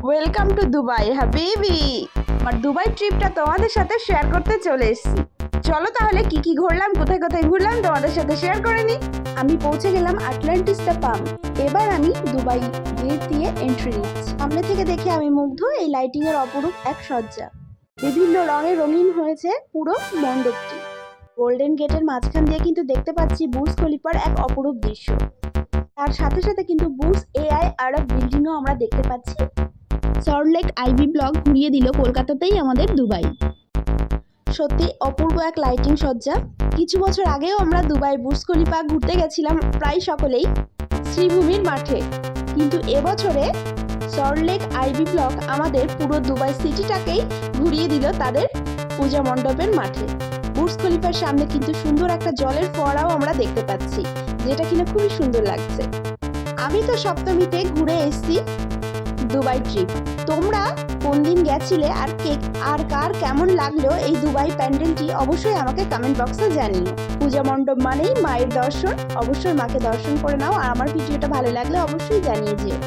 Welcome to Dubai হাবিবি। আমার Dubai ট্রিপটা তোমাদের সাথে শেয়ার করতে চলে এসেছি। চলো তাহলে কি কি ঘুরলাম, কোথায় কোথায় ঘুরলাম তোমাদের সাথে শেয়ার করে নিই। আমি পৌঁছে গেলাম আটলান্টিস্টা পাম্প। এবার আমি দুবাই গেট দিয়ে এন্ট্রি নিচ্ছি। সামনে থেকে দেখে আমি মুগ্ধ। এই লাইটিং এর অপরূপ এক সজ্জা, বিভিন্ন রঙে রঙিন হয়েছে পুরো মণ্ডপটি। গোল্ডেন গেটের মাঝখান দিয়ে কিন্তু দেখতে পাচ্ছি বুর্জ খলিফার এক অপরূপ দৃশ্য। তার সাথে সাথে কিন্তু বুর্জ এআই আরব বিল্ডিংও আমরা দেখতে পাচ্ছি। সল্টলেক আইভি ব্লক ঘুরিয়ে দিল কলকাতাতেই আমাদের দুবাই। সত্যি অপূর্ব এক লাইটিং সজ্জা। কিছু বছর আগেও আমরা দুবাই বুর্জ খলিফা ঘুরতে গেছিলাম প্রায় সকলেই শ্রীভূমির মাঠে, কিন্তু এবছরে সল্টলেক আইভি ব্লক আমাদের পুরো দুবাই সিটিটাকেই ঘুরিয়ে দিল তাদের পূজা মণ্ডপের মাঠে। বুর্জ খলিফার সামনে কিন্তু সুন্দর একটা জলের ফোয়ারাও আমরা দেখতে পাচ্ছি, যেটা কিনা খুবই সুন্দর লাগছে। আমি তো সপ্তমীতে ঘুরে এসেছি দুবাই ট্রিপ। তোমরা কোন দিন গেছিলে আর কার কেমন লাগলো এই দুবাই প্যান্ডেলটি অবশ্যই আমাকে কমেন্ট বক্সে জানিও। পূজা মণ্ডপ মানেই মায়ের দর্শন, অবশ্যই মাকে দর্শন করে নাও। আর আমার ভিডিওটা ভালো লাগলে অবশ্যই জানিয়ে যেও।